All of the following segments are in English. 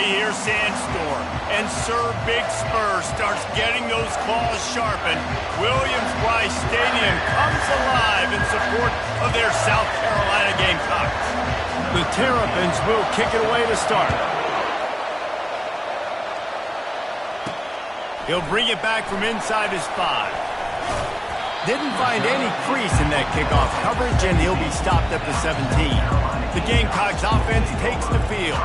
hear Sandstorm, and Sir Big Spur starts getting those claws sharpened. Williams-Brice Stadium comes alive in support of their South Carolina Gamecocks. The Terrapins will kick it away to start. He'll bring it back from inside his 5. Didn't find any crease in that kickoff coverage, and he'll be stopped at the 17. The Gamecocks offense takes the field.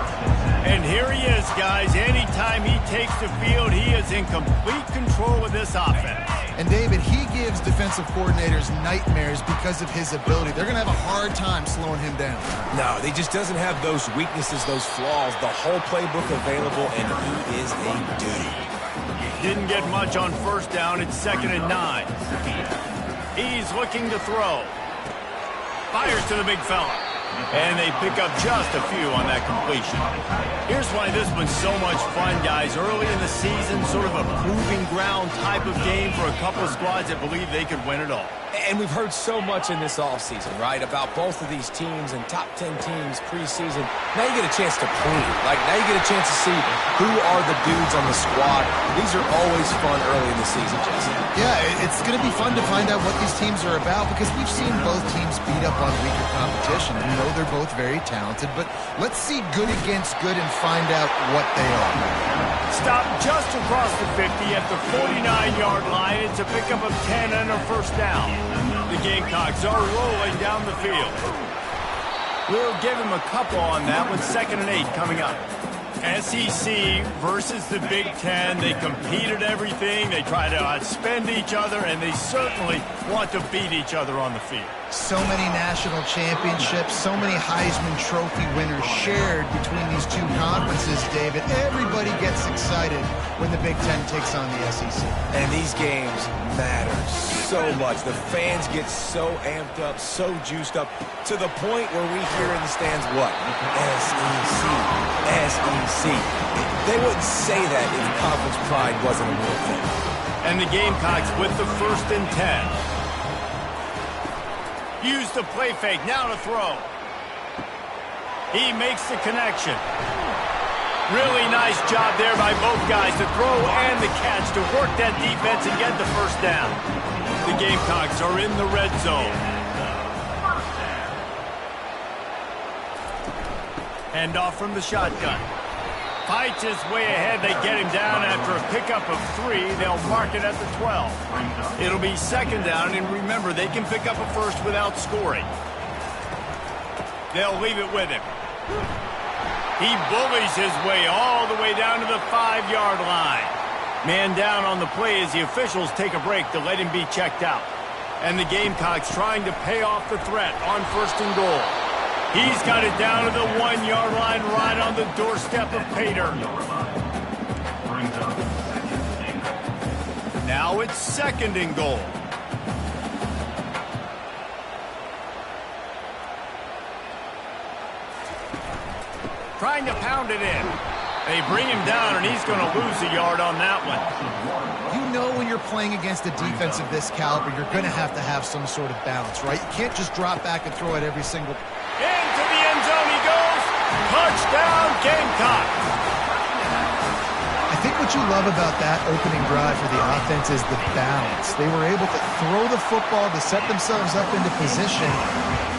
And here he is, guys. Anytime he takes the field, he is in complete control of this offense. And, David, he gives defensive coordinators nightmares because of his ability. They're going to have a hard time slowing him down. No, he just doesn't have those weaknesses, those flaws, the whole playbook available, and he is a dude. Didn't get much on first down. It's 2nd and 9. He's looking to throw. Fires to the big fella. And they pick up just a few on that completion. Here's why this one's so much fun, guys. Early in the season, sort of a proving ground type of game for a couple of squads that believe they could win it all. And we've heard so much in this offseason, right, about both of these teams and top 10 teams preseason. Now you get a chance to prove it. Like, now you get a chance to see who are the dudes on the squad. These are always fun early in the season, Jesse. Yeah, it's going to be fun to find out what these teams are about because we've seen both teams beat up on weaker competition. We know they're both very talented, but let's see good against good and find out what they are. Stop just across the 50 at the 49-yard line. It's a pickup of 10 and a first down. The Gamecocks are rolling down the field. We'll give him a couple on that with 2nd and 8 coming up. SEC versus the Big Ten. They compete at everything. They try to outspend each other, and they certainly want to beat each other on the field. So many national championships, so many Heisman Trophy winners shared between these two conferences, David. Everybody gets excited when the Big Ten takes on the SEC. And these games matter so much. The fans get so amped up, so juiced up, to the point where we hear in the stands what? SEC, SEC. They wouldn't say that if conference pride wasn't a real thing. And the Gamecocks with the 1st and 10. Use the play fake, now to throw. He makes the connection. Really nice job there by both guys, the throw and the catch, to work that defense and get the first down. The Gamecocks are in the red zone. Hand off from the shotgun. Fights his way ahead. They get him down after a pickup of 3. They'll mark it at the 12. It'll be 2nd down, and remember, they can pick up a first without scoring. They'll leave it with him. He bullies his way all the way down to the 5-yard line. Man down on the play as the officials take a break to let him be checked out. And the Gamecocks trying to pay off the threat on 1st and goal. He's got it down to the 1-yard line, right on the doorstep of Pater. Now it's 2nd and goal. Trying to pound it in. They bring him down, and he's going to lose a yard on that one. You know when you're playing against a defense of this caliber, you're going to have some sort of balance, right? You can't just drop back and throw it every single... Into the end zone he goes. Touchdown, Gamecock. I think what you love about that opening drive for the offense is the balance. They were able to throw the football to set themselves up into position,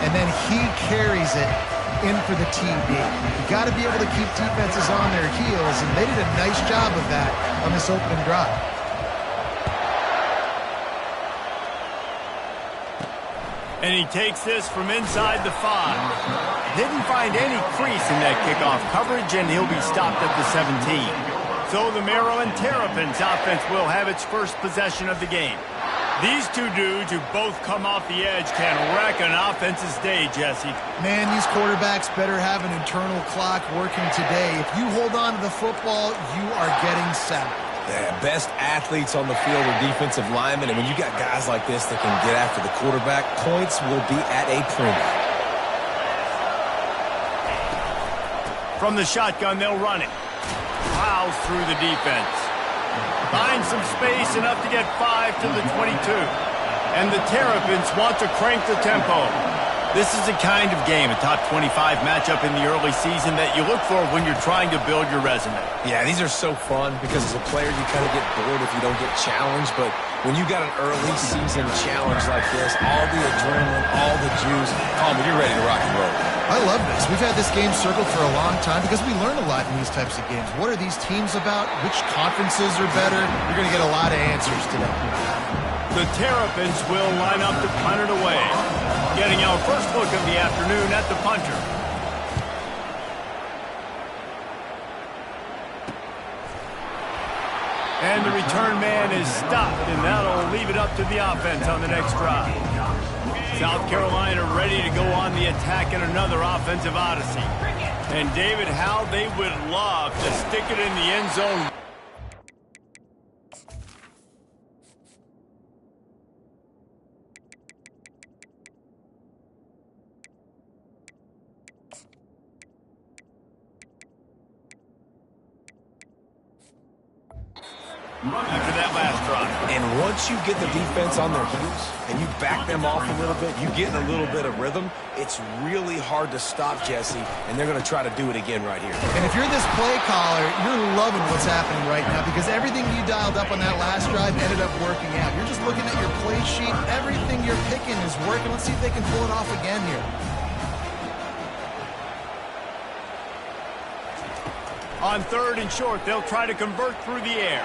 and then he carries it in for the TD. You got to be able to keep defenses on their heels, and they did a nice job of that on this opening drive. And he takes this from inside the 5. Didn't find any crease in that kickoff coverage, and he'll be stopped at the 17. So the Maryland Terrapins offense will have its first possession of the game. These two dudes who both come off the edge can wreck an offense's day, Jesse. Man, these quarterbacks better have an internal clock working today. If you hold on to the football, you are getting sacked. Yeah, best athletes on the field are defensive linemen, and when you got guys like this that can get after the quarterback, points will be at a premium. From the shotgun, they'll run it. Plows through the defense. Finds some space, enough to get 5 to the 22. And the Terrapins want to crank the tempo. This is the kind of game, a top 25 matchup in the early season, that you look for when you're trying to build your resume. Yeah, these are so fun because as a player, you kind of get bored if you don't get challenged. But when you got an early season challenge like this, all the adrenaline, all the juice, you're ready to rock and roll. I love this. We've had this game circled for a long time because we learn a lot in these types of games. What are these teams about? Which conferences are better? You're going to get a lot of answers today. The Terrapins will line up to punt it away. Getting our first look of the afternoon at the punter. And the return man is stopped, and that'll leave it up to the offense on the next drive. South Carolina ready to go on the attack in another offensive odyssey. And David, how they would love to stick it in the end zone. After that last drive. And once you get the defense on their heels and you back them off a little bit, you get in a little bit of rhythm, it's really hard to stop, Jesse, and they're going to try to do it again right here. And if you're this play caller, you're loving what's happening right now because everything you dialed up on that last drive ended up working out. You're just looking at your play sheet. Everything you're picking is working. Let's see if they can pull it off again here. On 3rd and short, they'll try to convert through the air.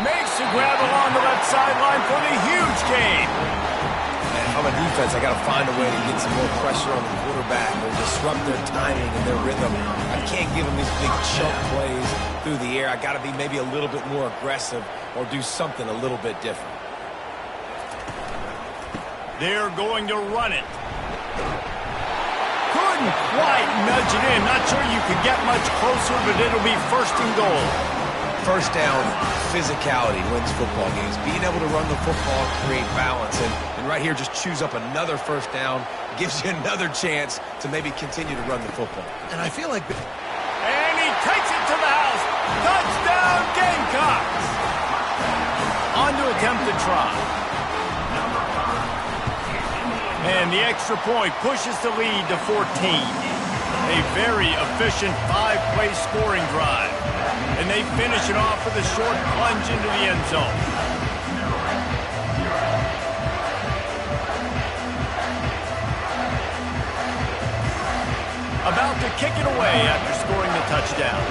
Makes the grab along the left sideline for the huge gain. And if I'm a defense, I got to find a way to get some more pressure on the quarterback or disrupt their timing and their rhythm. I can't give them these big chunk plays through the air. I got to be maybe a little bit more aggressive or do something a little bit different. They're going to run it. Couldn't quite nudge it in. Not sure you could get much closer, but it'll be 1st and goal. First down, physicality wins football games. Being able to run the football, create balance. And right here, just choose up another first down. Gives you another chance to maybe continue to run the football. And I feel like... And he takes it to the house. Touchdown, Gamecocks. On to attempt to try. And the extra point pushes the lead to 14. A very efficient 5-play scoring drive. And they finish it off with a short plunge into the end zone. About to kick it away after scoring the touchdown.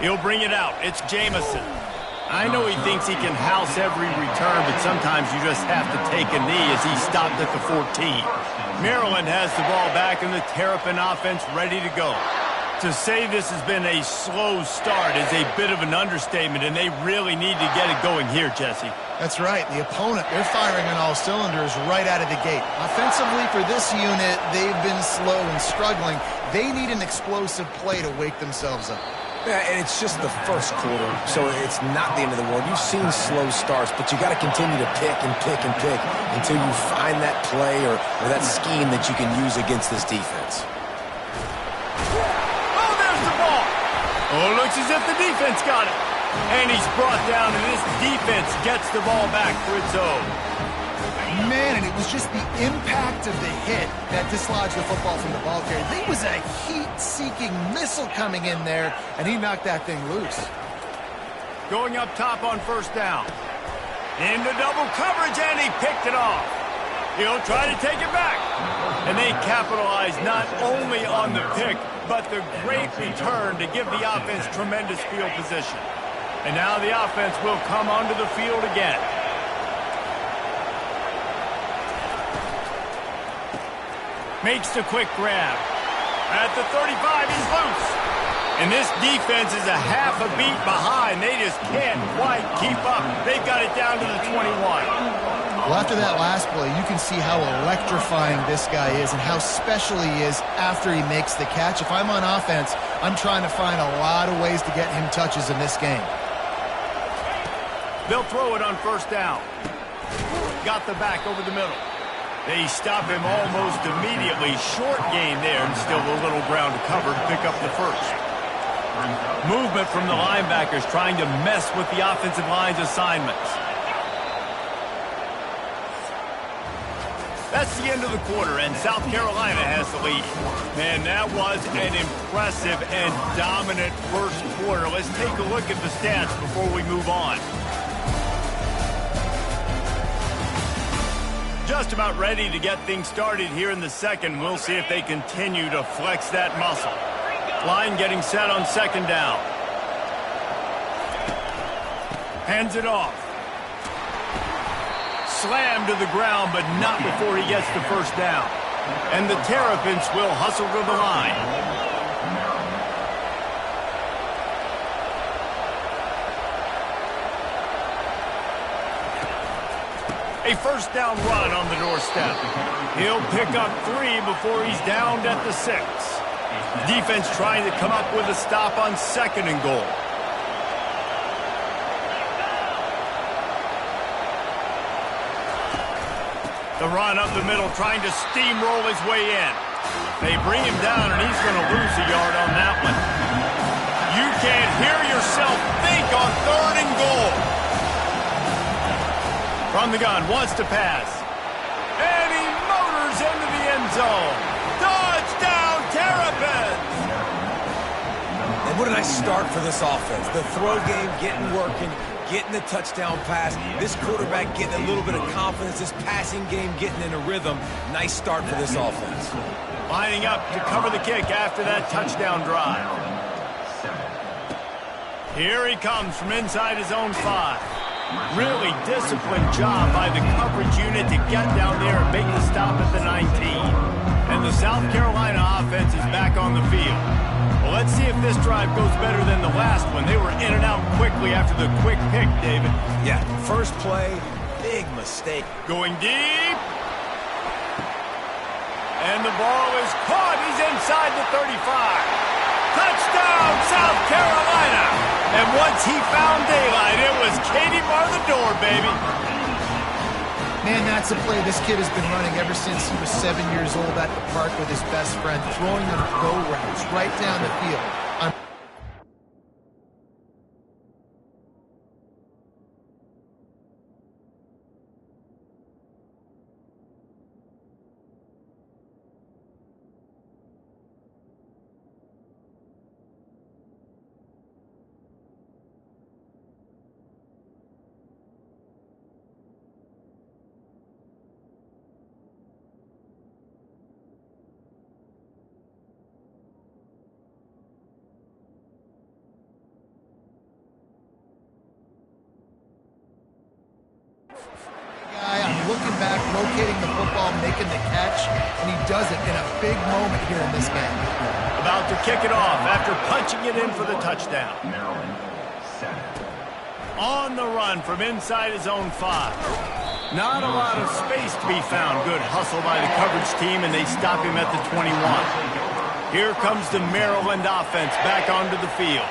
He'll bring it out. It's Jamison. I know he thinks he can house every return, but sometimes you just have to take a knee as he stopped at the 14. Maryland has the ball back and the Terrapin offense ready to go. To say this has been a slow start is a bit of an understatement, and they really need to get it going here, Jesse. That's right. The opponent, they're firing on all cylinders right out of the gate. Offensively for this unit, they've been slow and struggling. They need an explosive play to wake themselves up. Yeah, and it's just the first quarter, so it's not the end of the world. You've seen slow starts, but you got to continue to pick and pick and pick until you find that play or that scheme that you can use against this defense. Oh, there's the ball. Oh, looks as if the defense got it. And he's brought down, and this defense gets the ball back for its own. Man, and it was just the impact of the hit that dislodged the football from the ball carrier. There was a heat-seeking missile coming in there, and he knocked that thing loose. Going up top on 1st down. Into double coverage, and he picked it off. He'll try to take it back. And they capitalize not only on the pick, but the great return to give the offense tremendous field position. And now the offense will come onto the field again. Makes the quick grab. At the 35, he's loose. And this defense is a half a beat behind. They just can't quite keep up. They've got it down to the 21. Well, after that last play, you can see how electrifying this guy is and how special he is after he makes the catch. If I'm on offense, I'm trying to find a lot of ways to get him touches in this game. They'll throw it on 1st down. Got the back over the middle. They stop him almost immediately. Short gain there, and still a little ground to cover to pick up the 1st. Movement from the linebackers trying to mess with the offensive line's assignments. That's the end of the quarter, and South Carolina has the lead. Man, that was an impressive and dominant first quarter. Let's take a look at the stats before we move on. Just about ready to get things started here in the second. We'll see if they continue to flex that muscle. Line getting set on second down. Hands it off. Slam to the ground, but not before he gets the first down. And the Terrapins will hustle to the line. A first down run on the doorstep. He'll pick up 3 before he's downed at the 6. Defense trying to come up with a stop on second and goal. The run up the middle, trying to steamroll his way in. They bring him down, and he's going to lose a yard on that one. You can't hear yourself think on third and goal. From the gun, wants to pass. And he motors into the end zone. Touchdown, Terrapins! And what a nice start for this offense. The throw game getting working, getting the touchdown pass. This quarterback getting a little bit of confidence. This passing game getting in a rhythm. Nice start for this offense. Lining up to cover the kick after that touchdown drive. Here he comes from inside his own 5. Really disciplined job by the coverage unit to get down there and make the stop at the 19. And the South Carolina offense is back on the field. Well, let's see if this drive goes better than the last one. They were in and out quickly after the quick pick, David. Yeah, first play, big mistake. Going deep. And the ball is caught. He's inside the 35. Touchdown, South Carolina. And once he found daylight, it was Katie bar the door, baby. Man, that's a play this kid has been running ever since he was 7 years old at the park with his best friend, throwing them go routes right down the field. I'm looking back, locating the football, making the catch, and he does it in a big moment here in this game. About to kick it off after punching it in for the touchdown. On the run from inside his own 5. Not a lot of space to be found. Good hustle by the coverage team, and they stop him at the 21. Here comes the Maryland offense back onto the field.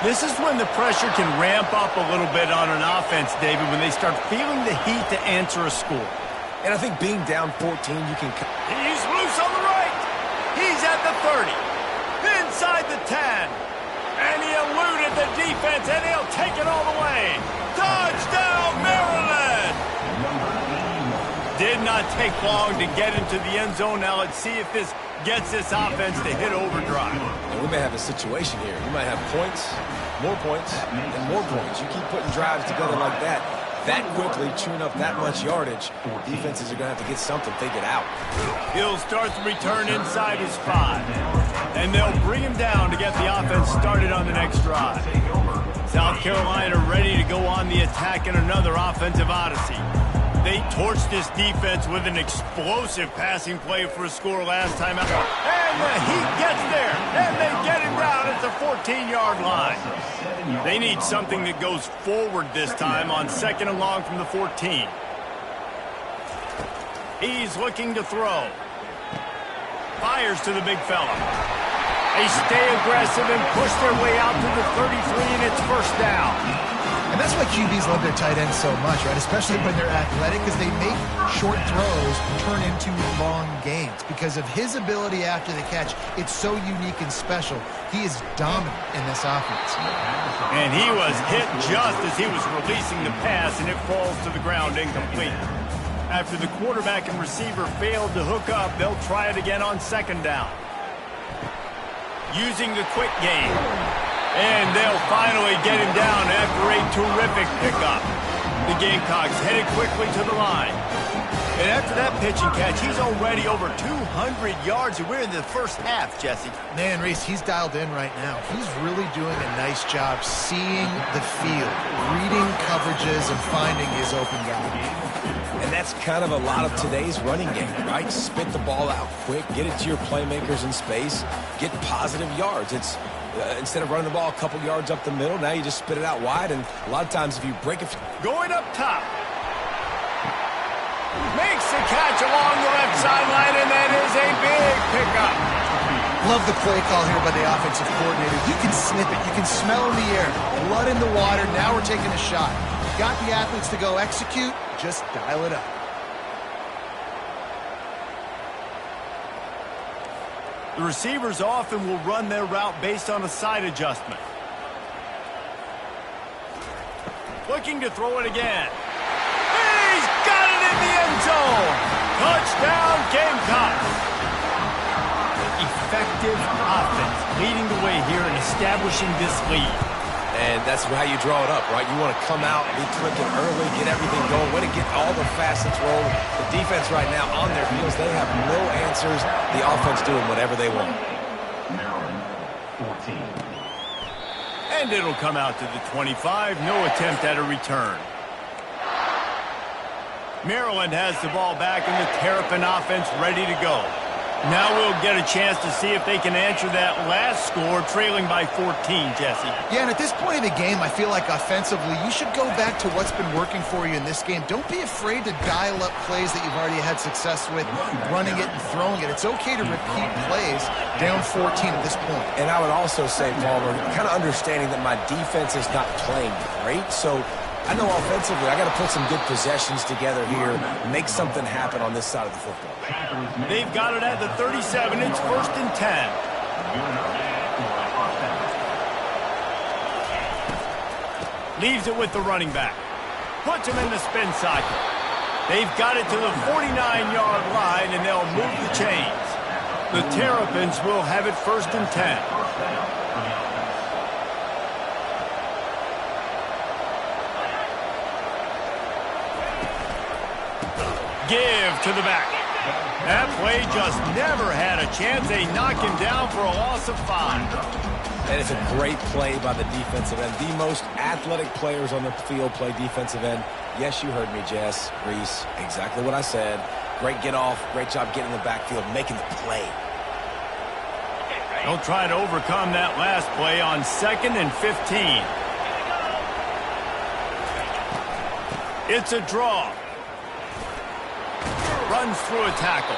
This is when the pressure can ramp up a little bit on an offense, David, when they start feeling the heat to answer a score. And I think being down 14, you can... He's loose on the right. He's at the 30. Inside the 10. And he eluded the defense, and he'll take it all the way. Touchdown, Maryland! Did not take long to get into the end zone. Now let's see if this gets this offense to hit overdrive. And we may have a situation here. You might have points, and more points. You keep putting drives together like that quickly, chewing up that much yardage, defenses are going to have to get something figured out. He'll start the return inside his 5. And they'll bring him down to get the offense started on the next drive. South Carolina ready to go on the attack in another offensive odyssey. They torched this defense with an explosive passing play for a score last time out. And the Heat gets there, and they get him down at the 14-yard line. They need something that goes forward this time on second and long from the 14. He's looking to throw. Fires to the big fella. They stay aggressive and push their way out to the 33, and it's first down. And that's why QBs love their tight ends so much, right? Especially when they're athletic, because they make short throws turn into long gains. Because of his ability after the catch, it's so unique and special. He is dominant in this offense. And he was hit just as he was releasing the pass, and it falls to the ground incomplete. After the quarterback and receiver failed to hook up, they'll try it again on second down. Using the quick game. And they'll finally get him down after a terrific pickup. The Gamecocks headed quickly to the line. And after that pitch and catch, he's already over 200 yards, and we're in the first half, Jesse. Man, Reese, he's dialed in right now. He's really doing a nice job seeing the field, reading coverages, and finding his open guy. And that's kind of a lot of today's running game, right? Spit the ball out quick, get it to your playmakers in space, get positive yards. It's instead of running the ball a couple yards up the middle, now you just spit it out wide, and a lot of times if you break it... Going up top. Makes the catch along the left sideline, and that is a big pickup. Love the play call here by the offensive coordinator. You can snip it. You can smell in the air. Blood in the water. Now we're taking a shot. Got the athletes to go execute. Just dial it up. The receivers often will run their route based on a side adjustment. Looking to throw it again. He's got it in the end zone. Touchdown, Gamecocks. Effective offense leading the way here and establishing this lead. And that's how you draw it up, right? You want to come out, be clicking early, get everything going, way to get all the facets rolling. The defense right now on their heels, they have no answers. The offense doing whatever they want. And it'll come out to the 25. No attempt at a return. Maryland has the ball back and the Terrapin offense ready to go. Now we'll get a chance to see if they can answer that last score, trailing by 14, Jesse. Yeah, and at this point in the game, I feel like offensively, you should go back to what's been working for you in this game. Don't be afraid to dial up plays that you've already had success with, running it and throwing it. It's okay to repeat plays down 14 at this point. And I would also say, Palmer, kind of understanding that my defense is not playing great, so I know offensively I got to put some good possessions together here, make something happen on this side of the football. They've got it at the 37. It's 1st and 10. Leaves it with the running back. Puts him in the spin cycle. They've got it to the 49-yard line, and they'll move the chains. The Terrapins will have it 1st and 10. Give to the back. That play just never had a chance. They knock him down for a loss of 5. And it's a great play by the defensive end. The most athletic players on the field play defensive end. Yes, you heard me, Jess, Reese. Exactly what I said. Great get off. Great job getting in the backfield, making the play. They'll try to overcome that last play on 2nd and 15. It's a draw. Runs through a tackle.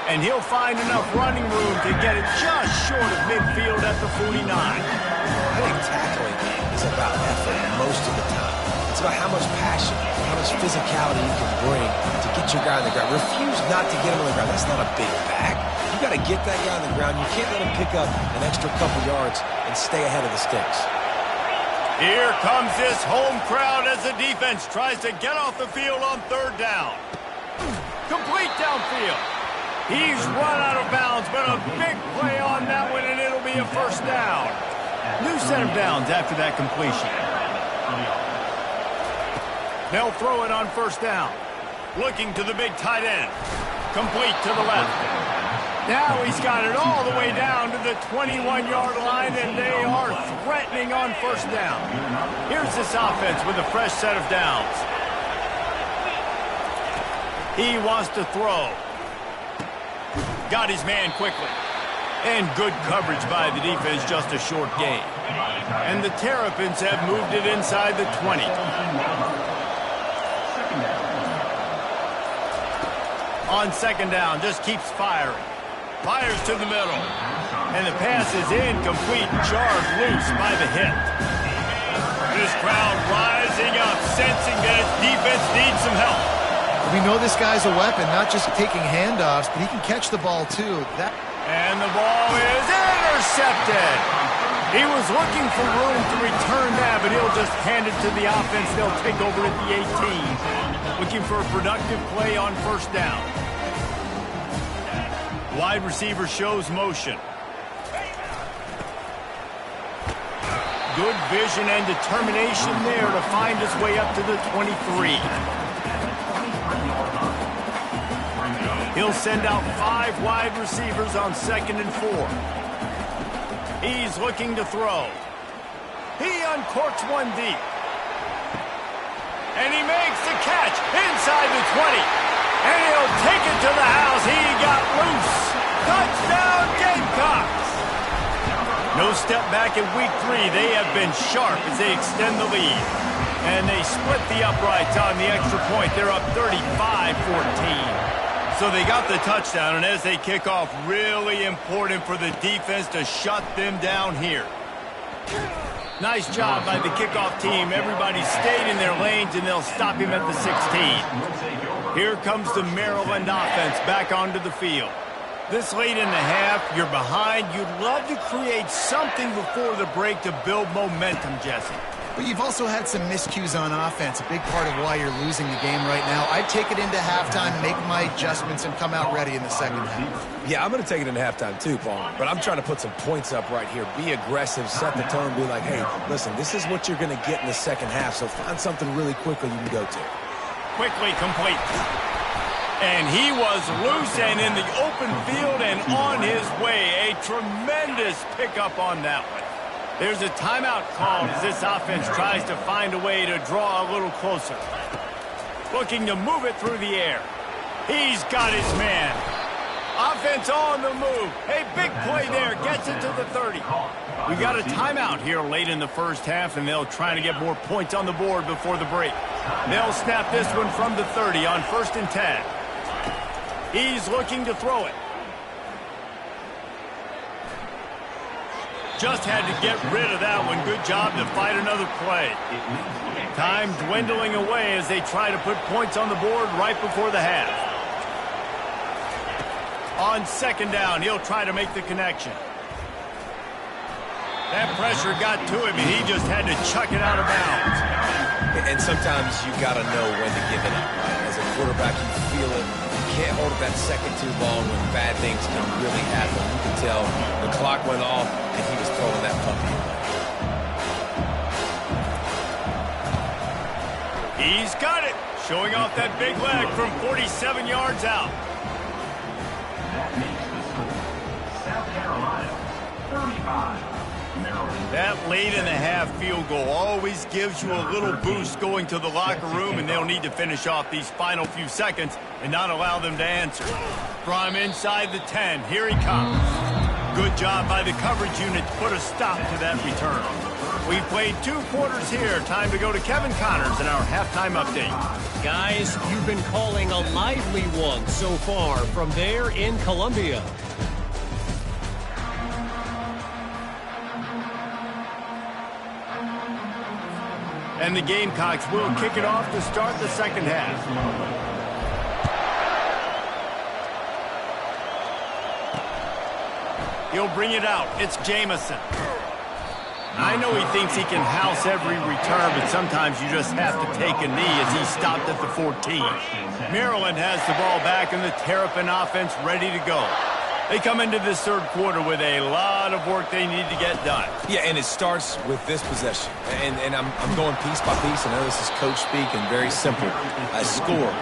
And he'll find enough running room to get it just short of midfield at the 49. I think tackling is about effort most of the time. It's about how much passion, how much physicality you can bring to get your guy on the ground. Refuse not to get him on the ground. That's not a big back. You got to get that guy on the ground. You can't let him pick up an extra couple yards and stay ahead of the sticks. Here comes this home crowd as the defense tries to get off the field on 3rd down. Complete downfield. He's run out of bounds, but a big play on that one, and it'll be a 1st down. New set of downs after that completion. They'll throw it on 1st down. Looking to the big tight end. Complete to the left. Now he's got it all the way down to the 21-yard line, and they are threatening on 1st down. Here's this offense with a fresh set of downs. He wants to throw. Got his man quickly. And good coverage by the defense, just a short gain. And the Terrapins have moved it inside the 20. On 2nd down, just keeps firing. Fires to the middle. And the pass is incomplete, jarred loose by the hit. This crowd rises Sizing up, sensing that its defense needs some help. We know this guy's a weapon, not just taking handoffs, but he can catch the ball too. And the ball is intercepted. He was looking for room to return that, but he'll just hand it to the offense. They'll take over at the 18. Looking for a productive play on first down. Wide receiver shows motion. Good vision and determination there to find his way up to the 23. He'll send out 5 wide receivers on 2nd and 4. He's looking to throw. He uncorks one deep. And he makes the catch inside the 20. And he'll take it to the house. He got loose. Touchdown, Gamecocks! No step back in week 3. They have been sharp as they extend the lead. And they split the uprights on the extra point. They're up 35-14. So they got the touchdown, and as they kick off, really important for the defense to shut them down here. Nice job by the kickoff team. Everybody stayed in their lanes, and they'll stop him at the 16. Here comes the Maryland offense back onto the field. This late in the half, you're behind. You'd love to create something before the break to build momentum, Jesse. But you've also had some miscues on offense, a big part of why you're losing the game right now. I'd take it into halftime, make my adjustments, and come out ready in the second half. Yeah, I'm going to take it into halftime too, Paul. But I'm trying to put some points up right here. Be aggressive, set the tone, be like, hey, listen, this is what you're going to get in the second half, so find something really quickly you can go to. Quickly complete. And he was loose and in the open field and on his way. A tremendous pickup on that one. There's a timeout called as this offense tries to find a way to draw a little closer. Looking to move it through the air. He's got his man. Offense on the move. A big play there. Gets it to the 30. We got a timeout here late in the first half, and they'll try to get more points on the board before the break. They'll snap this one from the 30 on 1st and 10. He's looking to throw it. Just had to get rid of that one. Good job to fight another play. Time dwindling away as they try to put points on the board right before the half. On 2nd down, he'll try to make the connection. That pressure got to him, and he just had to chuck it out of bounds. And sometimes you got to know when to give it up, right? As a quarterback, you feel it. You can't hold it that second too long when bad things can really happen. You can tell the clock went off, and he was throwing that puppy away. He's got it. Showing off that big leg from 47 yards out. South Carolina, 35. That late in the half field goal always gives you a little boost going to the locker room, and they'll need to finish off these final few seconds and not allow them to answer. From inside the 10, here he comes. Good job by the coverage unit to put a stop to that return. We've played 2 quarters here. Time to go to Kevin Connors in our halftime update. Guys, you've been calling a lively one so far from there in Columbia. And the Gamecocks will kick it off to start the second half. He'll bring it out. It's Jamison. I know he thinks he can house every return, but sometimes you just have to take a knee as he stopped at the 14. Maryland has the ball back and the Terrapin offense ready to go. They come into this third quarter with a lot of work they need to get done. Yeah, and it starts with this possession. And I'm going piece by piece. I know this is coach speak and very simple. A score.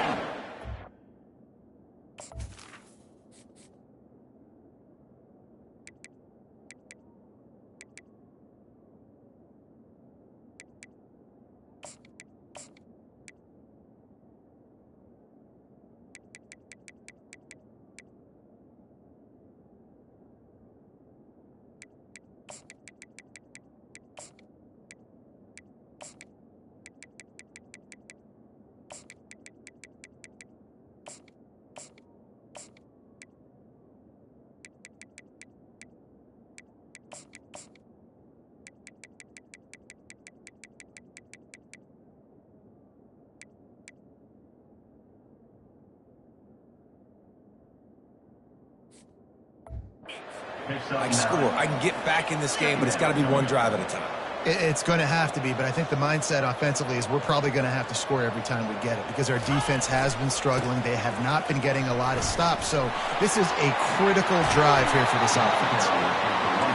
I can score. I can get back in this game, but it's got to be one drive at a time. It's going to have to be, but I think the mindset offensively is we're probably going to have to score every time we get it because our defense has been struggling. They have not been getting a lot of stops, so this is a critical drive here for this offense.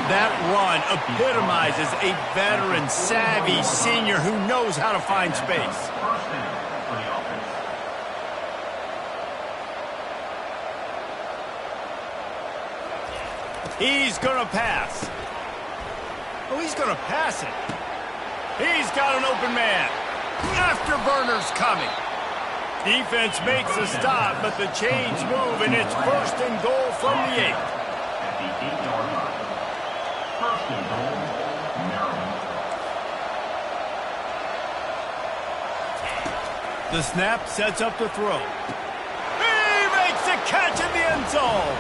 That run epitomizes a veteran, savvy senior who knows how to find space. He's going to pass. Oh, he's going to pass it. He's got an open man. Afterburner's coming. Defense makes a stop, but the chains move, and it's 1st and goal from the 8. At the 8-yard line. 1st and goal, Maryland. The snap sets up the throw. He makes a catch in the end zone.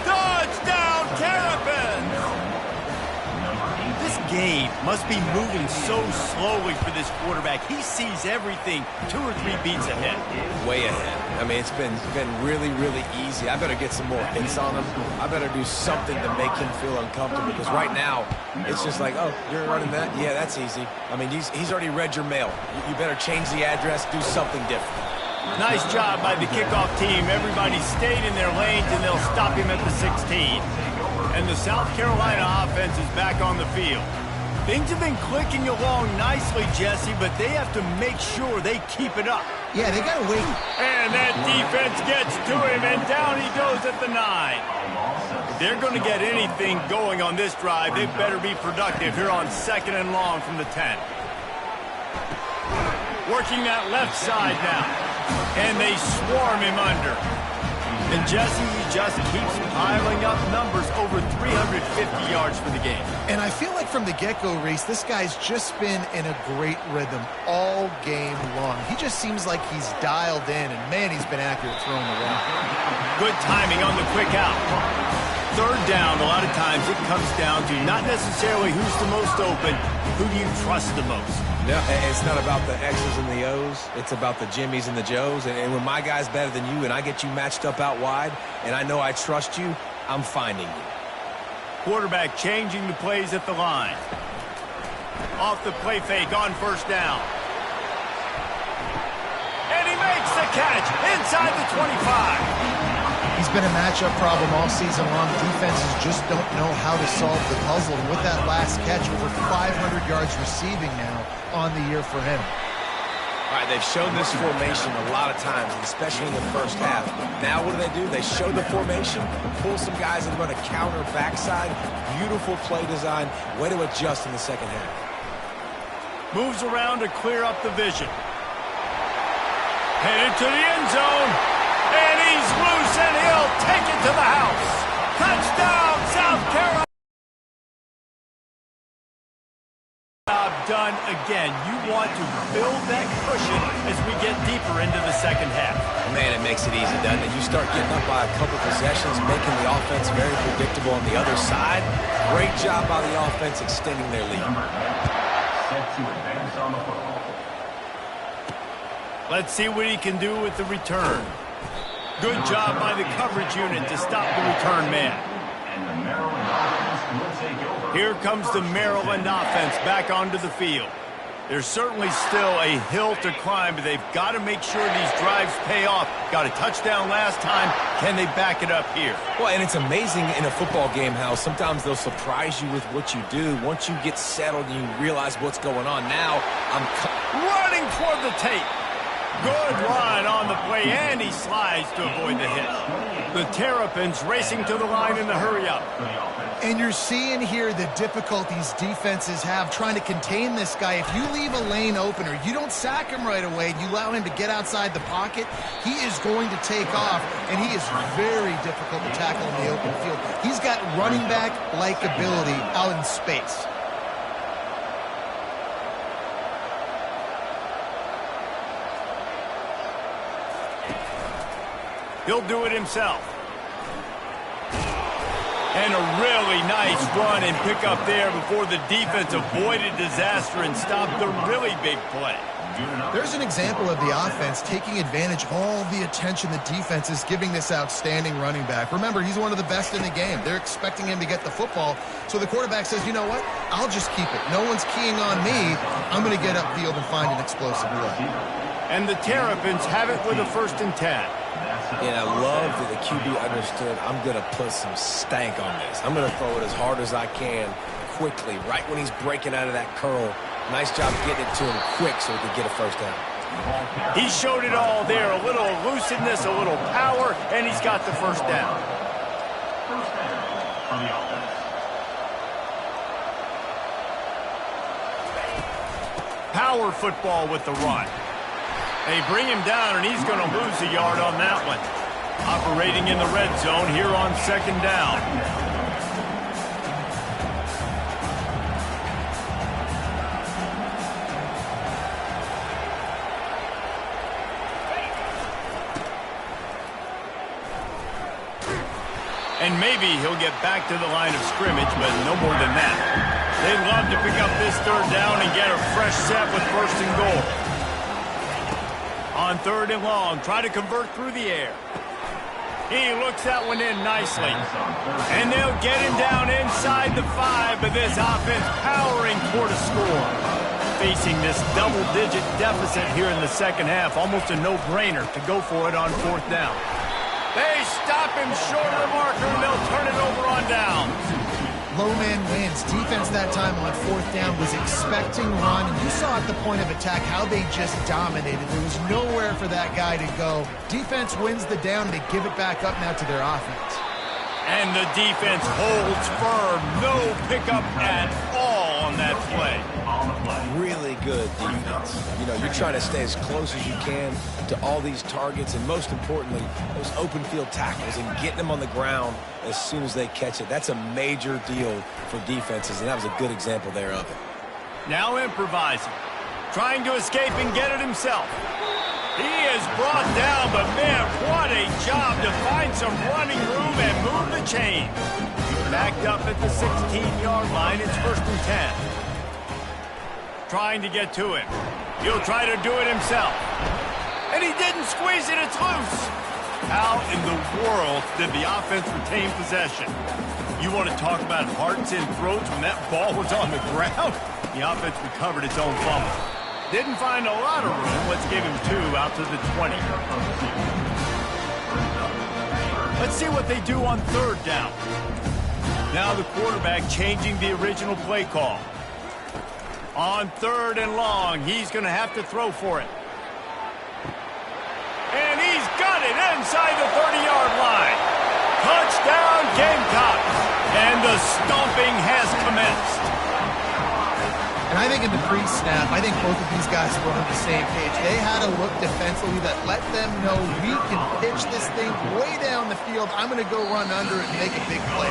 Touchdown, Terrapins! This game must be moving so slowly for this quarterback. He sees everything 2 or 3 beats ahead. Way ahead. I mean, it's been really, really easy. I better get some more hits on him. I better do something to make him feel uncomfortable because right now, it's just like, oh, you're running that? Yeah, that's easy. I mean, he's already read your mail. You better change the address, do something different. Nice job by the kickoff team. Everybody stayed in their lanes, and they'll stop him at the 16. And the South Carolina offense is back on the field. Things have been clicking along nicely, Jesse, but they have to make sure they keep it up. Yeah, they got to wait. And that defense gets to him, and down he goes at the 9. If they're going to get anything going on this drive, they better be productive here on 2nd and long from the 10. Working that left side now. And they swarm him under. And Jesse, he just keeps piling up numbers over 350 yards for the game. And I feel like from the get-go, Reese, this guy's just been in a great rhythm all game long. He just seems like he's dialed in, and man, he's been accurate throwing the rock. Good timing on the quick out. 3rd down, a lot of times it comes down to not necessarily who's the most open, who do you trust the most? Yeah, it's not about the X's and the O's. It's about the Jimmies and the Joes. And when my guy's better than you and I get you matched up out wide and I know I trust you, I'm finding you. Quarterback changing the plays at the line. Off the play fake on 1st down. And he makes the catch inside the 25. He's been a matchup problem all season long. Defenses just don't know how to solve the puzzle. And with that last catch, over 500 yards receiving now on the year for him. All right, they've shown this formation a lot of times, especially in the first half. Now what do? They show the formation, pull some guys and run a counter backside. Beautiful play design. Way to adjust in the second half. Moves around to clear up the vision. Headed to the end zone. And he's loose, and he'll take it to the house. Touchdown, South Carolina. Job done again. You want to build that cushion as we get deeper into the second half. Man, it makes it easy, doesn't it? You start getting up by a couple possessions, making the offense very predictable on the other side. Great job by the offense extending their lead. Set to advance on the football. Let's see what he can do with the return. Good job by the coverage unit to stop the return man. And the Maryland offense will take over. Here comes the Maryland offense back onto the field. There's certainly still a hill to climb, but they've got to make sure these drives pay off. Got a touchdown last time. Can they back it up here? Well, and it's amazing in a football game how sometimes they'll surprise you with what you do. Once you get settled and you realize what's going on, now I'm running toward the tape. Good run on the play, and he slides to avoid the hit. The Terrapins racing to the line in the hurry-up. And you're seeing here the difficulties defenses have trying to contain this guy. If you leave a lane open or you don't sack him right away and you allow him to get outside the pocket, he is going to take off, and he is very difficult to tackle in the open field. He's got running back-like ability out in space. He'll do it himself. And a really nice run and pick up there before the defense avoided disaster and stopped the really big play. There's an example of the offense taking advantage of all the attention the defense is giving this outstanding running back. Remember, he's one of the best in the game. They're expecting him to get the football. So the quarterback says, you know what? I'll just keep it. No one's keying on me. I'm going to get upfield and find an explosive play. And the Terrapins have it with a 1st and 10. And I love that the QB understood, I'm going to put some stank on this. I'm going to throw it as hard as I can quickly, right when he's breaking out of that curl. Nice job getting it to him quick so he could get a 1st down. He showed it all there. A little elusiveness, a little power, and he's got the 1st down. 1st down on the offense. Power football with the run. They bring him down, and he's going to lose a yard on that one. Operating in the red zone here on 2nd down. And maybe he'll get back to the line of scrimmage, but no more than that. They'd love to pick up this 3rd down and get a fresh set with 1st and goal. On 3rd and long, try to convert through the air. He looks that one in nicely. And they'll get him down inside the 5, but this offense powering toward a score. Facing this double-digit deficit here in the 2nd half, almost a no-brainer to go for it on 4th down. They stop him short of the marker, and they'll turn it over on down. Low man wins. Defense that time on 4th down was expecting run. And you saw at the point of attack how they just dominated. There was nowhere for that guy to go. Defense wins the down. They give it back up now to their offense. And the defense holds firm. No pickup at all on that play. Really good defense. You know, you're trying to stay as close as you can to all these targets, and most importantly, those open field tackles and getting them on the ground as soon as they catch it. That's a major deal for defenses, and that was a good example there of it. Now improvising. Trying to escape and get it himself. He is brought down, but man, what a job to find some running room and move the chains. Backed up at the 16-yard line, it's 1st and 10. Trying to get to him. He'll try to do it himself. And he didn't squeeze it, it's loose. How in the world did the offense retain possession? You want to talk about hearts and throats when that ball was on the ground? The offense recovered its own fumble. Didn't find a lot of room. Let's give him 2 out to the 20. Let's see what they do on 3rd down. Now the quarterback changing the original play call. On 3rd and long, he's going to have to throw for it. And he's got it inside the 30-yard line. Touchdown, Gamecocks. And the stomping has commenced. And I think in the pre-snap, I think both of these guys were on the same page. They had a look defensively that let them know we can pitch this thing way down the field. I'm going to go run under it and make a big play.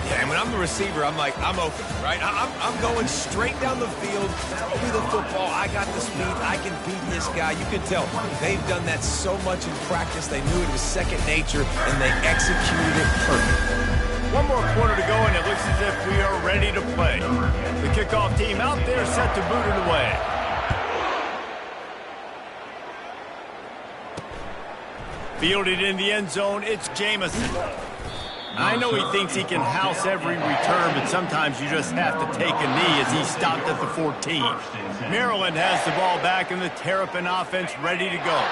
Yeah, and when I'm the receiver, I'm like, I'm open, right? I'm going straight down the field, throw me the football. I got the speed. I can beat this guy. You can tell they've done that so much in practice. They knew it was second nature, and they executed it perfectly. One more quarter to go, and it looks as if we are ready to play. The kickoff team out there set to boot it away. Fielded in the end zone, it's Jamison. I know he thinks he can house every return, but sometimes you just have to take a knee as he stopped at the 14. Maryland has the ball back, and the Terrapin offense ready to go.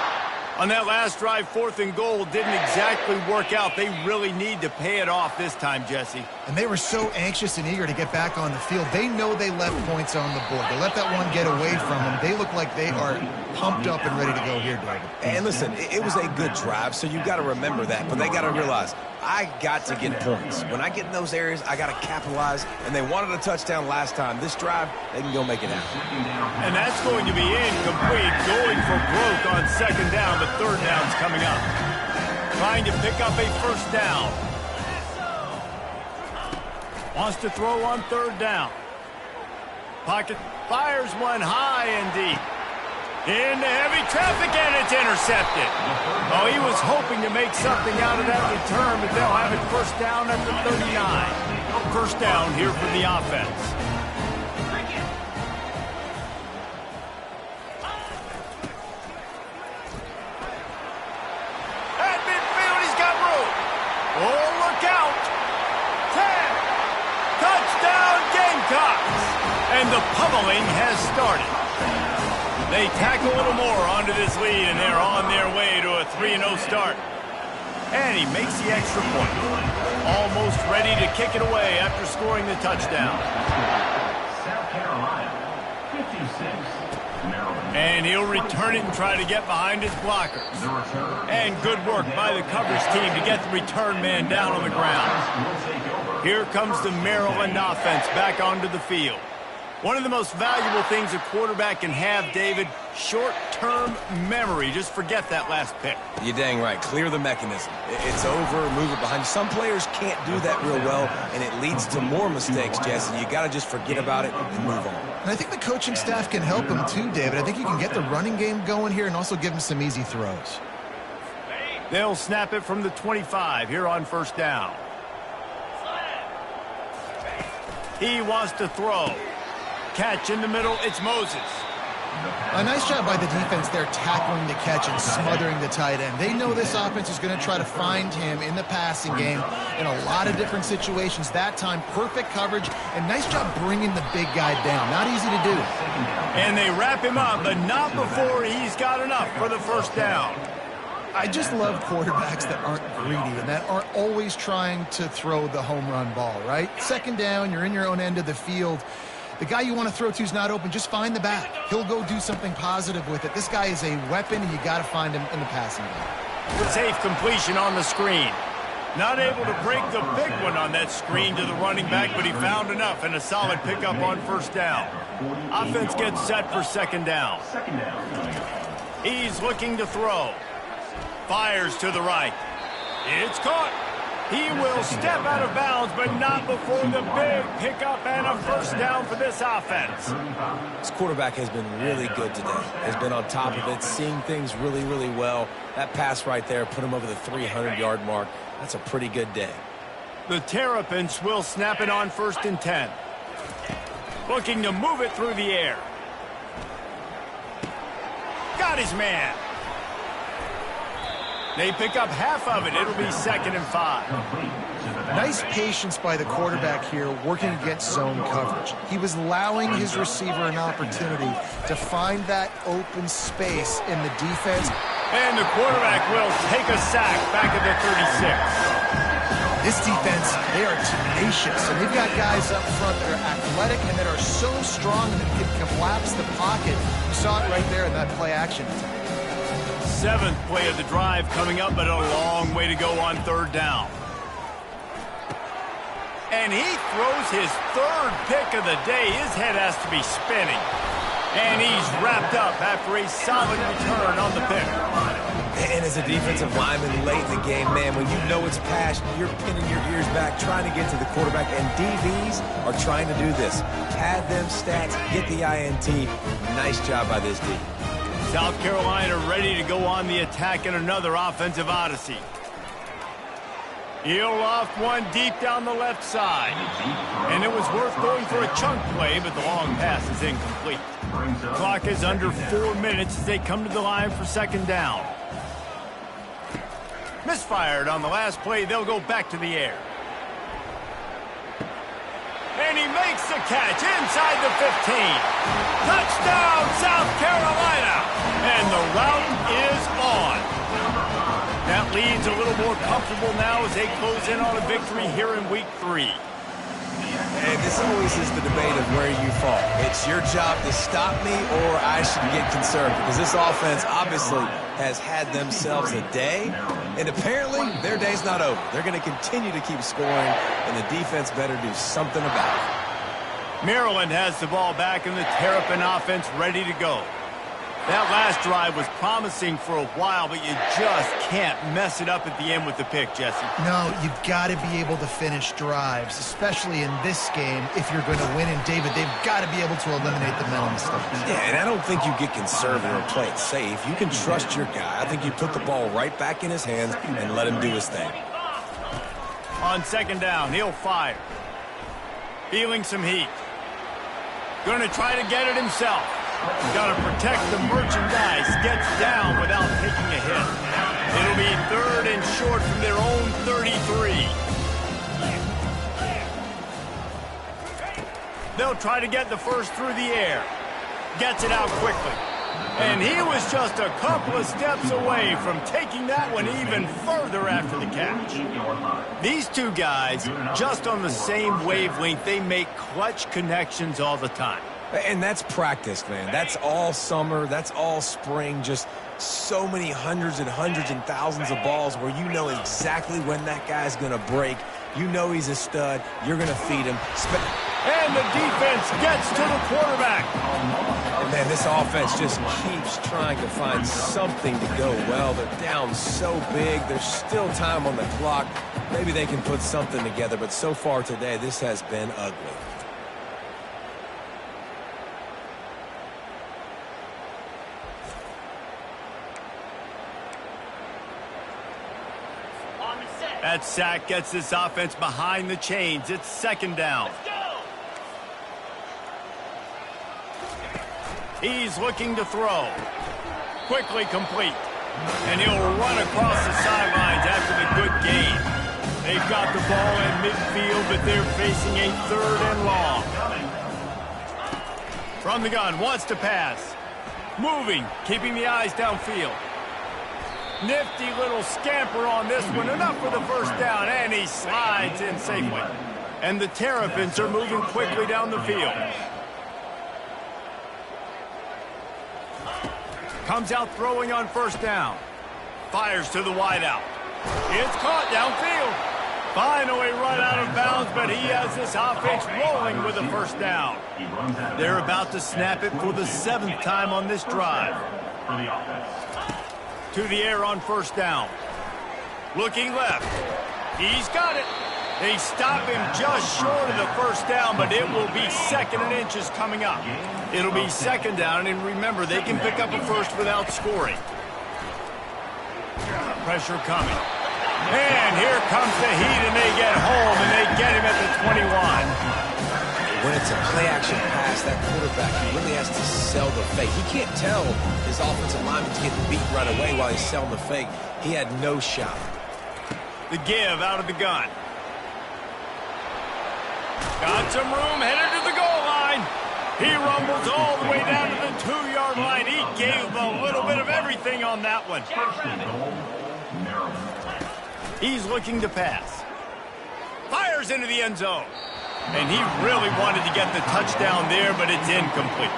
On that last drive, 4th and goal didn't exactly work out. They really need to pay it off this time, Jesse. And they were so anxious and eager to get back on the field. They know they left points on the board. They let that one get away from them. They look like they are pumped up and ready to go here, David. And listen, it was a good drive, so you've got to remember that. But they got to realize, I got to get points. When I get in those areas, I got to capitalize. And they wanted a touchdown last time. This drive, they can go make it happen. And that's going to be incomplete. Going for broke on 2nd down, but 3rd down's coming up. Trying to pick up a 1st down. Wants to throw on 3rd down. Pocket fires one high and deep. Into heavy traffic, and it's intercepted. Oh, he was hoping to make something out of that return, but they'll have it 1st down at the 39. 1st down here for the offense. And the pummeling has started. They tack a little more onto this lead, and they're on their way to a 3-0 start. And he makes the extra point. Almost ready to kick it away after scoring the touchdown. South Carolina, 56. Maryland. And he'll return it and try to get behind his blockers. And good work by the coverage team to get the return man down on the ground. Here comes the Maryland offense back onto the field. One of the most valuable things a quarterback can have, David, short-term memory. Just forget that last pick. You're dang right. Clear the mechanism. It's over, move it behind you. Some players can't do that real well, and it leads to more mistakes, Jesse. You got to just forget about it and move on. And I think the coaching staff can help him too, David. I think you can get the running game going here and also give him some easy throws. They'll snap it from the 25 here on first down. He wants to throw. Catch in the middle, it's Moses. A nice job by the defense there tackling the catch and smothering the tight end. They know this offense is going to try to find him in the passing game in a lot of different situations. That time, perfect coverage, and nice job bringing the big guy down. Not easy to do. And they wrap him up, but not before he's got enough for the first down. I just love quarterbacks that aren't greedy and that aren't always trying to throw the home run ball, right? Second down, you're in your own end of the field. The guy you want to throw to is not open. Just find the back. He'll go do something positive with it. This guy is a weapon, and you got to find him in the passing game. Safe completion on the screen. Not able to break the big one on that screen to the running back, but he found enough and a solid pickup on first down. Offense gets set for second down. He's looking to throw. Fires to the right. It's caught. He will step out of bounds, but not before the big pickup and a first down for this offense. This quarterback has been really good today. Has been on top of it, seeing things really, really well. That pass right there put him over the 300-yard mark. That's a pretty good day. The Terrapins will snap it on first and 10. Looking to move it through the air. Got his man. They pick up half of it. It'll be second and 5. Nice patience by the quarterback here working against zone coverage. He was allowing his receiver an opportunity to find that open space in the defense. And the quarterback will take a sack back at the 36. This defense, they are tenacious, and they've got guys up front that are athletic and that are so strong that can collapse the pocket. You saw it right there in that play action attack. 7th play of the drive coming up, but a long way to go on third down. And he throws his 3rd pick of the day. His head has to be spinning. And he's wrapped up after a solid return on the pick. And as a defensive lineman late in the game, man, when you know it's passed, you're pinning your ears back, trying to get to the quarterback. And DBs are trying to do this. Pad them stats, get the INT. Nice job by this D. South Carolina ready to go on the attack in another offensive odyssey. He'll loft one deep down the left side. And it was worth going for a chunk play, but the long pass is incomplete. Clock is under 4 minutes as they come to the line for second down. Misfired on the last play. They'll go back to the air. And he makes the catch inside the 15. Touchdown, South Carolina. And the route is on. That lead's a little more comfortable now as they close in on a victory here in week 3. And this always is the debate of where you fall. It's your job to stop me or I should get concerned, because this offense obviously has had themselves a day, and apparently their day's not over. They're going to continue to keep scoring, and the defense better do something about it. Maryland has the ball back, and the Terrapin offense ready to go. That last drive was promising for a while, but you just can't mess it up at the end with the pick, Jesse. No, you've got to be able to finish drives, especially in this game. If you're going to win, and David, they've got to be able to eliminate the mental mistakes. Yeah, and I don't think you get conservative or play it safe. You can trust your guy. I think you put the ball right back in his hands and let him do his thing. On second down, he'll fire. Feeling some heat. Going to try to get it himself. Got to protect the merchandise. Gets down without taking a hit. It'll be 3rd and short from their own 33. They'll try to get the first through the air. Gets it out quickly. And he was just a couple of steps away from taking that one even further after the catch. These two guys, just on the same wavelength, they make clutch connections all the time. And that's practice, man. That's all summer. That's all spring. Just so many hundreds and thousands of balls where you know exactly when that guy's going to break. You know he's a stud. You're going to feed him. And the defense gets to the quarterback. And, man, this offense just keeps trying to find something to go well. They're down so big. There's still time on the clock. Maybe they can put something together. But so far today, this has been ugly. That sack gets this offense behind the chains. It's second down. He's looking to throw. Quickly complete. And he'll run across the sidelines after the good gain. They've got the ball in midfield, but they're facing a third and long. From the gun, wants to pass. Moving, keeping the eyes downfield. Nifty little scamper on this one. Enough for the first down, and he slides in safely. And the Terrapins are moving quickly down the field. Comes out throwing on first down. Fires to the wideout. It's caught downfield. Finally run out of bounds, but he has this offense rolling with a first down. They're about to snap it for the 7th time on this drive. To the air on first down. Looking left. He's got it. They stop him just short of the first down, but it will be 2nd and inches coming up. It'll be second down, and remember, they can pick up a first without scoring. Pressure coming. And here comes the heat, and they get home, and they get him at the 21. When it's a play-action pass, that quarterback, he really has to sell the fake. He can't tell his offensive lineman's getting beat right away while he's selling the fake. He had no shot. The give out of the gun. Got some room, headed to the goal line. He rumbles all the way down to the 2-yard line. He gave a little bit of everything on that one. He's looking to pass. Fires into the end zone. And he really wanted to get the touchdown there, but it's incomplete.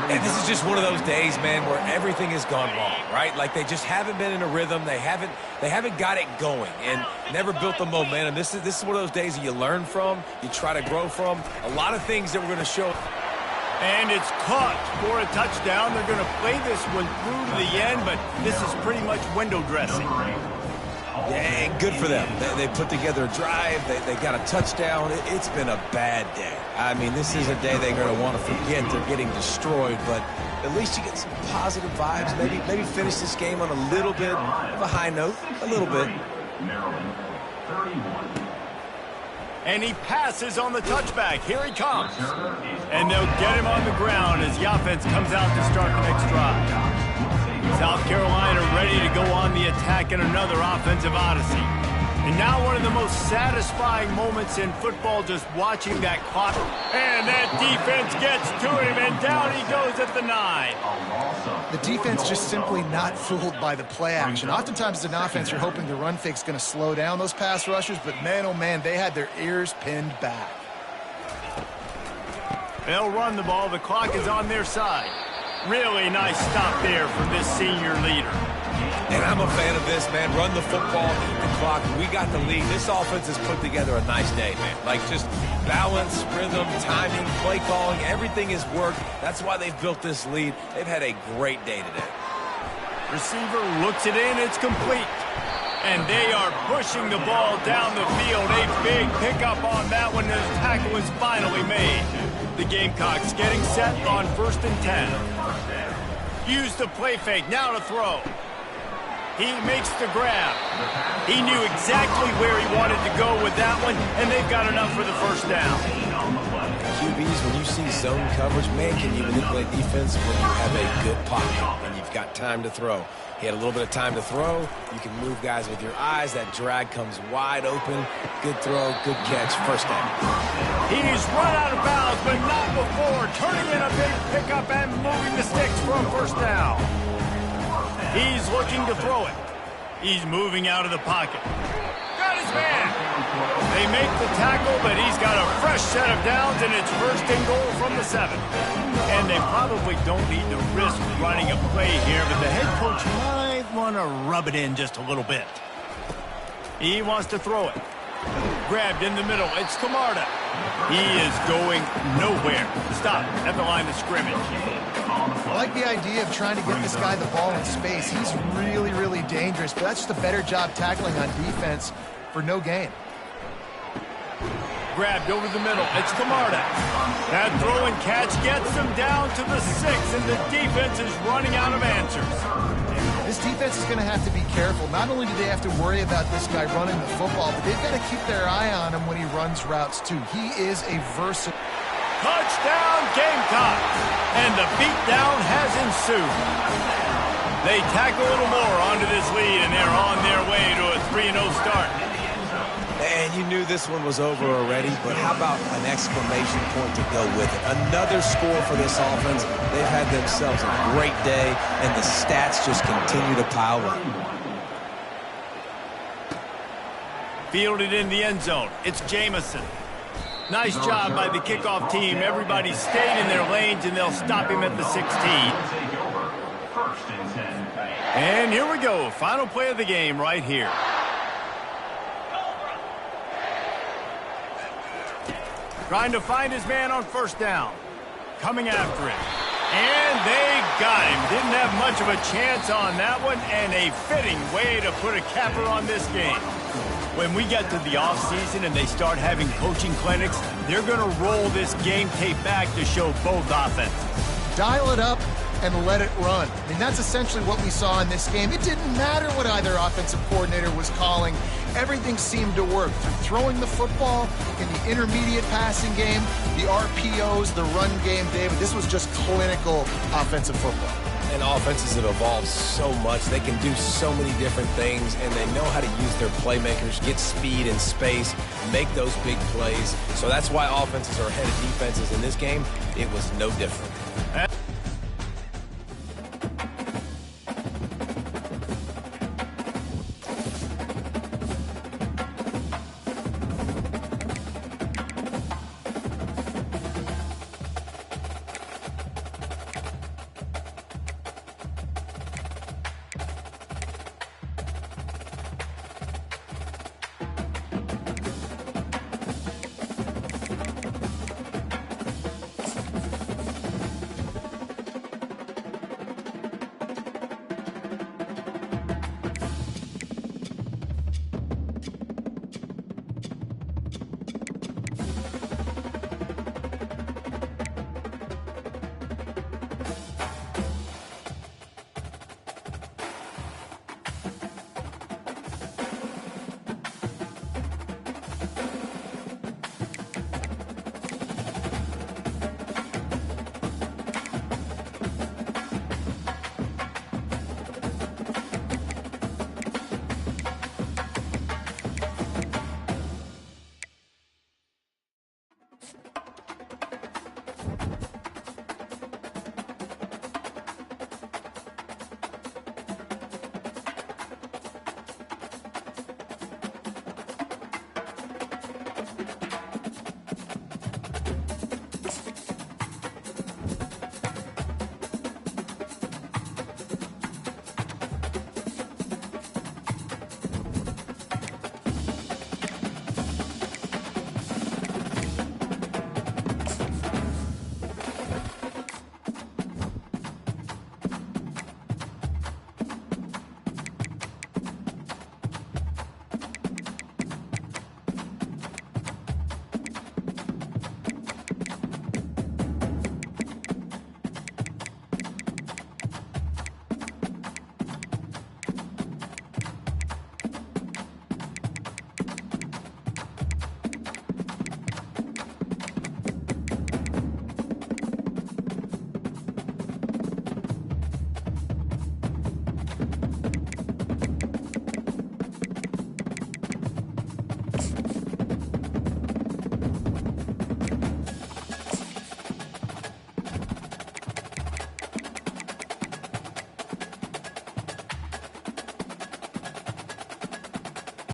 And this is just one of those days, man, where everything has gone wrong, right? Like they just haven't been in a rhythm. They haven't got it going and never built the momentum. This is one of those days that you learn from, you try to grow from. A lot of things that we're going to show. And it's caught for a touchdown. They're going to play this one through to the end, but this is pretty much window dressing. Yeah, and good for them. They put together a drive. They got a touchdown. It's been a bad day. I mean, this is a day they're going to want to forget. They're getting destroyed, but at least you get some positive vibes. Maybe finish this game on a little bit of a high note. A little bit. And he passes on the touchback. Here he comes. And they'll get him on the ground as the offense comes out to start the next drive. South Carolina ready to go on the attack in another offensive odyssey. And now one of the most satisfying moments in football, just watching that clock. And that defense gets to him, and down he goes at the 9. The defense just simply not fooled by the play action. Oftentimes as an offense, you're hoping the run fake's going to slow down those pass rushers, but man, oh man, they had their ears pinned back. They'll run the ball. The clock is on their side. Really nice stop there from this senior leader. And I'm a fan of this, man. Run the football, eat the clock. We got the lead. This offense has put together a nice day, man. Like just balance, rhythm, timing, play calling, everything has worked. That's why they've built this lead. They've had a great day today. Receiver looks it in. It's complete. And they are pushing the ball down the field. A big pickup on that one. The tackle is finally made. The Gamecocks getting set on 1st and 10. Use the play fake. Now to throw. He makes the grab. He knew exactly where he wanted to go with that one, and they've got enough for the first down. QBs, when you see zone coverage, man, can you manipulate defense when you have a good pocket and you've got time to throw. He had a little bit of time to throw. You can move guys with your eyes. That drag comes wide open. Good throw, good catch, first down. He's run out of bounds, but not before. Turning in a big pickup and moving the sticks for a first down. He's looking to throw it. He's moving out of the pocket. Got his man. They make the tackle, but he's got a fresh set of downs, and it's first and goal from the 7. And they probably don't need to risk running a play here, but the head coach might want to rub it in just a little bit. He wants to throw it. Grabbed in the middle. It's Camarda. He is going nowhere. Stop at the line of scrimmage. I like the idea of trying to get this guy the ball in space. He's really, really dangerous, but that's just a better job tackling on defense for no gain. Grabbed over the middle. It's Camarda. That throw and catch gets him down to the 6, and the defense is running out of answers. This defense is going to have to be careful. Not only do they have to worry about this guy running the football, but they've got to keep their eye on him when he runs routes, too. He is a versatile. Touchdown, Gamecock! And the beatdown has ensued. They tack a little more onto this lead, and they're on their way to a 3-0 start. And you knew this one was over already, but how about an exclamation point to go with it? Another score for this offense. They've had themselves a great day, and the stats just continue to pile up. Fielded in the end zone. It's Jamison. Nice job by the kickoff team. Everybody stayed in their lanes, and they'll stop him at the 16. And here we go. Final play of the game right here. Trying to find his man on first down. Coming after it. And they got him. Didn't have much of a chance on that one, and a fitting way to put a capper on this game. When we get to the offseason and they start having coaching clinics, they're going to roll this game tape back to show both offenses. Dial it up and let it run. I mean, that's essentially what we saw in this game. It didn't matter what either offensive coordinator was calling. Everything seemed to work. Through throwing the football, in the intermediate passing game, the RPOs, the run game, David, this was just clinical offensive football. And offenses have evolved so much. They can do so many different things, and they know how to use their playmakers, get speed and space, make those big plays. So that's why offenses are ahead of defenses in this game. It was no different.